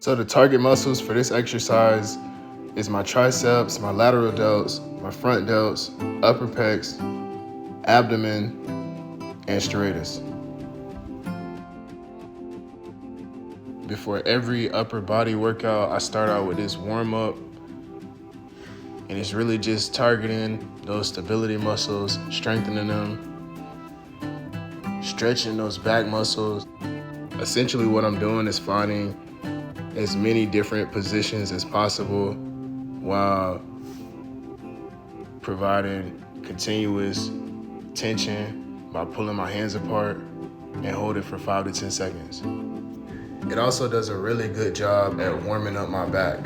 So the target muscles for this exercise is my triceps, my lateral delts, my front delts, upper pecs, abdomen, and striatus. Before every upper body workout, I start out with this warm-up, and it's really just targeting those stability muscles, strengthening them, stretching those back muscles. Essentially what I'm doing is finding as many different positions as possible while providing continuous tension by pulling my hands apart and hold it for 5 to 10 seconds. It also does a really good job at warming up my back.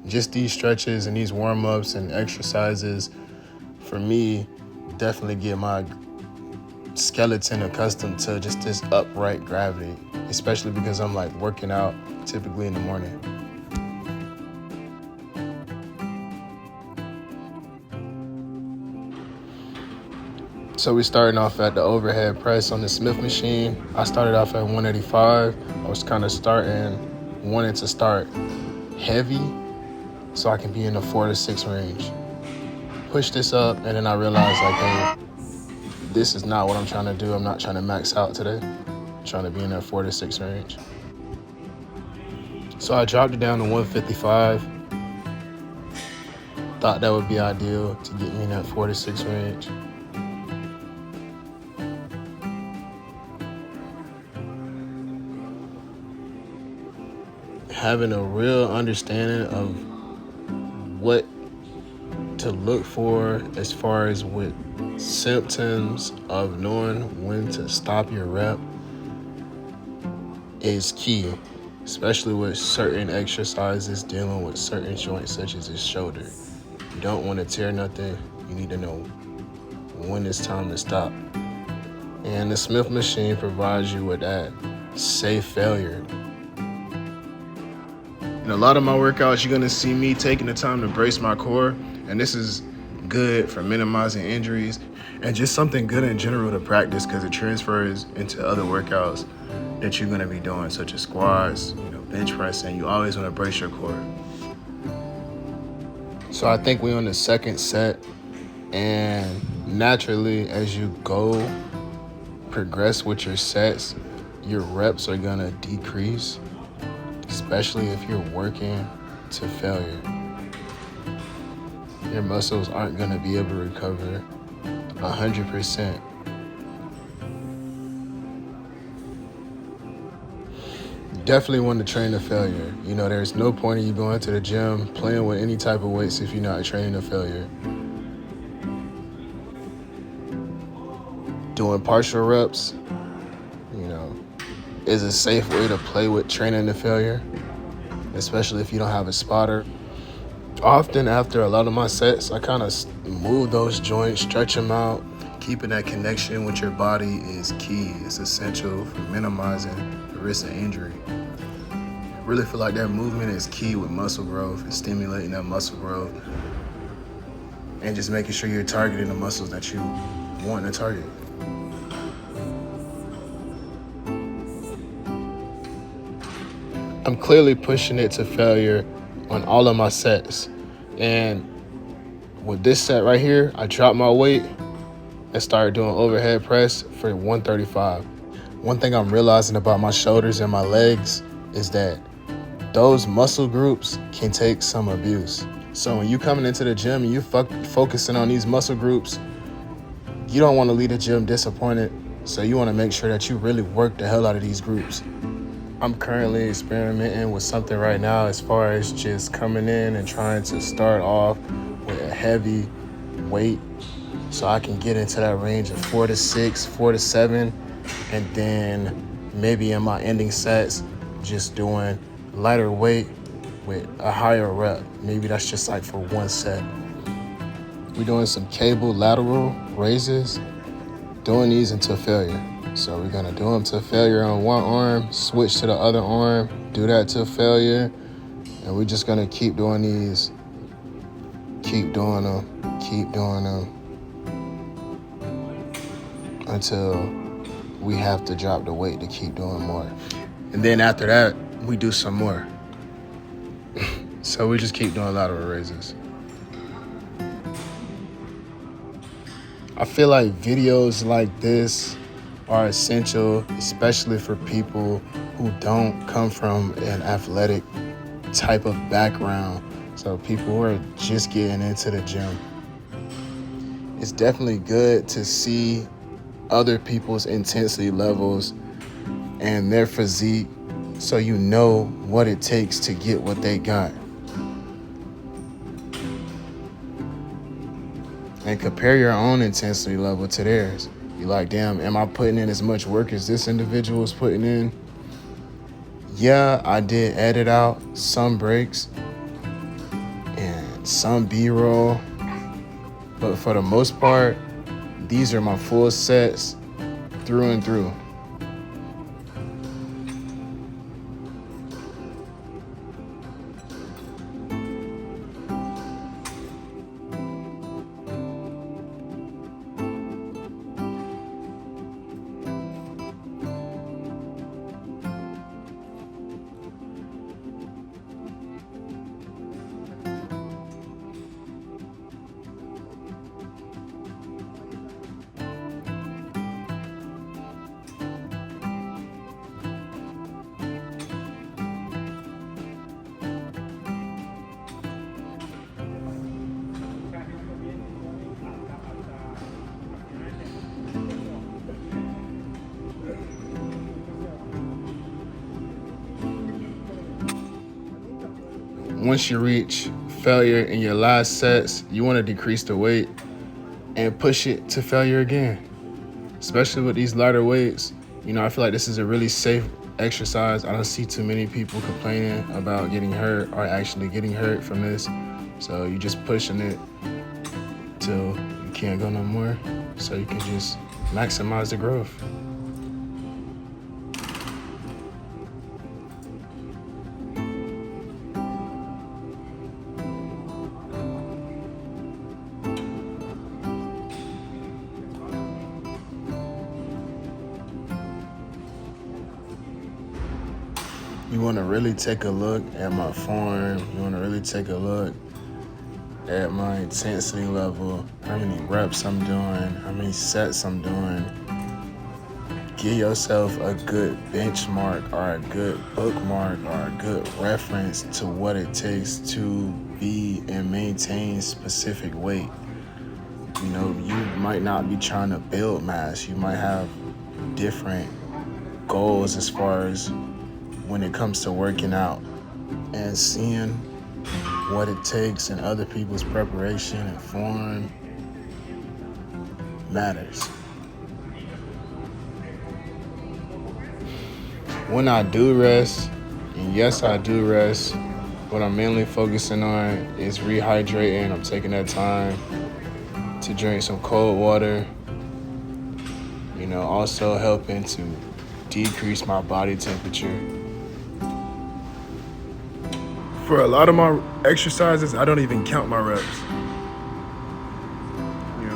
Just these stretches and these warm-ups and exercises, for me, definitely get my skeleton accustomed to just this upright gravity, especially because I'm like working out typically in the morning. So we starting off at the overhead press on the Smith machine. I started off at 185. I was kind of wanting to start heavy so I can be in the 4 to 6 range. Push this up, and then I realized like, hey, this is not what I'm trying to do. I'm not trying to max out today. I'm trying to be in that 4 to 6 range. So I dropped it down to 155. Thought that would be ideal to get me in that 4 to 6 range. Having a real understanding of what to look for as far as with symptoms of knowing when to stop your rep is key, especially with certain exercises dealing with certain joints such as his shoulder. You don't want to tear nothing. You need to know when it's time to stop. And the Smith machine provides you with that safe failure. In a lot of my workouts, you're gonna see me taking the time to brace my core, and this is good for minimizing injuries and just something good in general to practice because it transfers into other workouts that you're gonna be doing, such as squats, bench pressing. You always wanna brace your core. So I think we're on the second set, and naturally as you progress with your sets, your reps are gonna decrease, especially if you're working to failure. Your muscles aren't gonna be able to recover 100%. You definitely want to train to failure. There's no point in you going to the gym, playing with any type of weights if you're not training to failure. Doing partial reps, is a safe way to play with training to failure, especially if you don't have a spotter. Often after a lot of my sets, I kind of move those joints, stretch them out. Keeping that connection with your body is key. It's essential for minimizing the risk of injury. I really feel like that movement is key with muscle growth and stimulating that muscle growth and just making sure you're targeting the muscles that you want to target. I'm clearly pushing it to failure on all of my sets. And with this set right here, I dropped my weight and started doing overhead press for 135. One thing I'm realizing about my shoulders and my legs is that those muscle groups can take some abuse. So when you coming into the gym and you focusing on these muscle groups, you don't want to leave the gym disappointed. So you want to make sure that you really work the hell out of these groups. I'm currently experimenting with something right now as far as just coming in and trying to start off with a heavy weight so I can get into that range of 4 to 6, 4 to 7, and then maybe in my ending sets, just doing lighter weight with a higher rep. Maybe that's just like for one set. We're doing some cable lateral raises, doing these until failure. So we're gonna do them to failure on one arm, switch to the other arm, do that to failure, and we're just gonna keep doing these, keep doing them until we have to drop the weight to keep doing more. And then after that, we do some more. So we just keep doing lateral raises. I feel like videos like this are essential, especially for people who don't come from an athletic type of background. So people who are just getting into the gym. It's definitely good to see other people's intensity levels and their physique so you know what it takes to get what they got. And compare your own intensity level to theirs. You're like, damn, am I putting in as much work as this individual is putting in? Yeah, I did edit out some breaks and some B-roll, but for the most part, these are my full sets through and through. Once you reach failure in your last sets, you want to decrease the weight and push it to failure again. Especially with these lighter weights, I feel like this is a really safe exercise. I don't see too many people complaining about getting hurt or actually getting hurt from this. So you're just pushing it till you can't go no more. So you can just maximize the growth. You want to really take a look at my form. You want to really take a look at my intensity level, how many reps I'm doing, how many sets I'm doing. Give yourself a good benchmark or a good bookmark or a good reference to what it takes to be and maintain specific weight. You might not be trying to build mass. You might have different goals as far as when it comes to working out, and seeing what it takes in other people's preparation and form matters. When I do rest, and yes, I do rest, what I'm mainly focusing on is rehydrating. I'm taking that time to drink some cold water, also helping to decrease my body temperature. For a lot of my exercises, I don't even count my reps.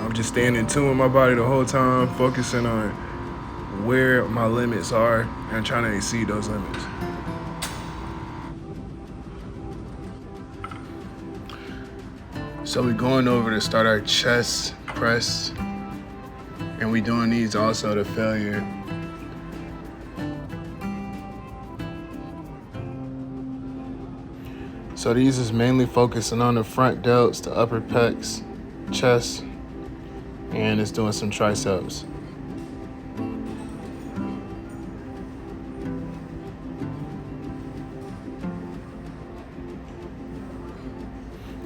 I'm just staying in tune with my body the whole time, focusing on where my limits are and trying to exceed those limits. So we're going over to start our chest press, and we're doing these also to failure. So these is mainly focusing on the front delts, the upper pecs, chest, and it's doing some triceps.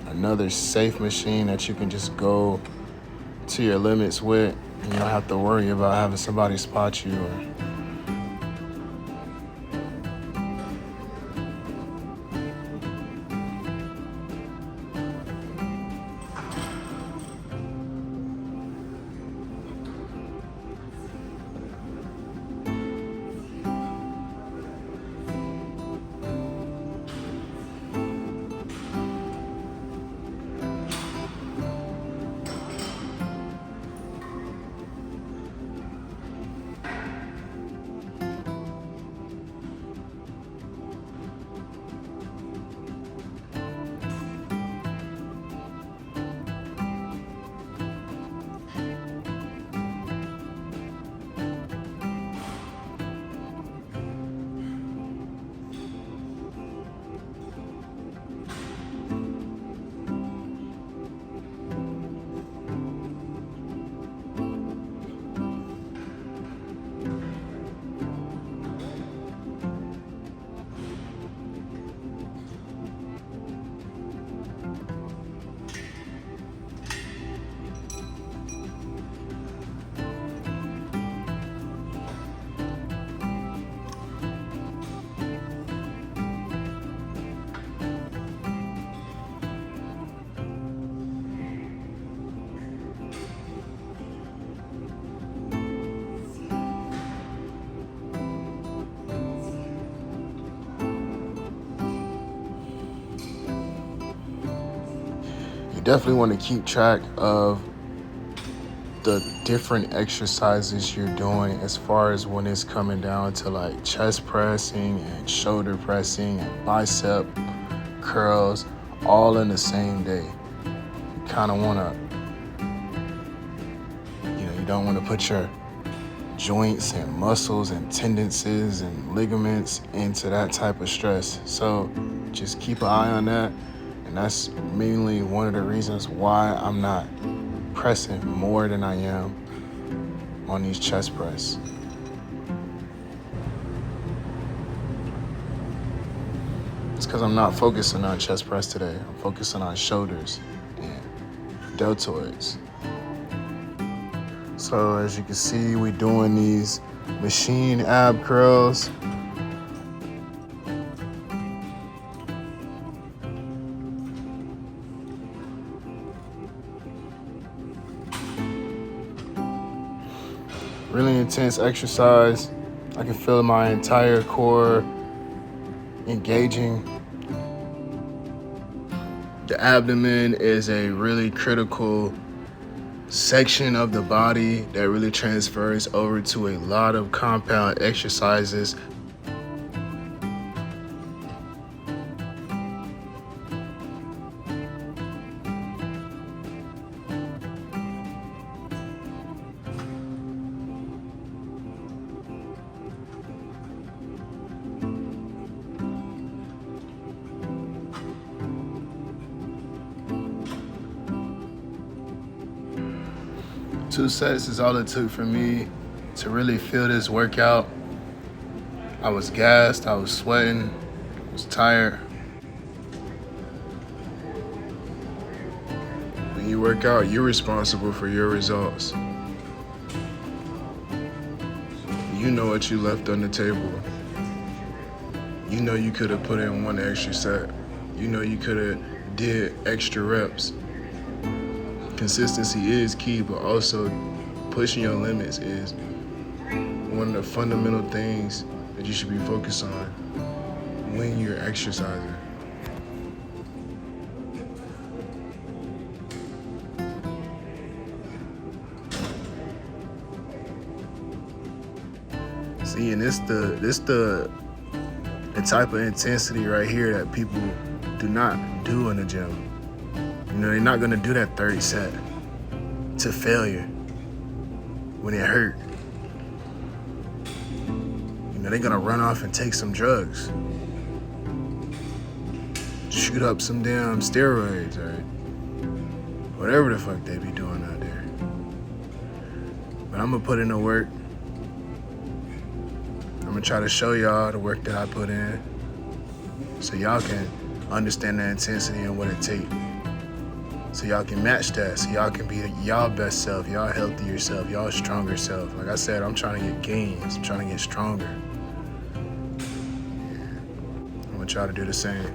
Another safe machine that you can just go to your limits with. You don't have to worry about having somebody spot you or You definitely want to keep track of the different exercises you're doing as far as when it's coming down to like chest pressing and shoulder pressing and bicep curls all in the same day. You kind of want to, you don't want to put your joints and muscles and tendons and ligaments into that type of stress. So just keep an eye on that. And that's mainly one of the reasons why I'm not pressing more than I am on these chest press. It's because I'm not focusing on chest press today. I'm focusing on shoulders and deltoids. So as you can see, we're doing these machine ab curls. Really intense exercise. I can feel my entire core engaging. The abdomen is a really critical section of the body that really transfers over to a lot of compound exercises. Two sets is all it took for me to really feel this workout. I was gassed, I was sweating, I was tired. When you work out, you're responsible for your results. You know what you left on the table. You know you could have put in one extra set. You know you could have did extra reps. Consistency is key, but also pushing your limits is one of the fundamental things that you should be focused on when you're exercising. See, and this the type of intensity right here that people do not do in the gym. They're not gonna do that 30 set to failure when it hurt. They're gonna run off and take some drugs, shoot up some damn steroids or whatever the fuck they be doing out there. But I'm gonna put in the work. I'm gonna try to show y'all the work that I put in so y'all can understand the intensity and what it takes. So y'all can match that, so y'all can be y'all best self, y'all healthier self, y'all stronger self. Like I said, I'm trying to get gains, I'm trying to get stronger. Yeah. I'm gonna try to do the same.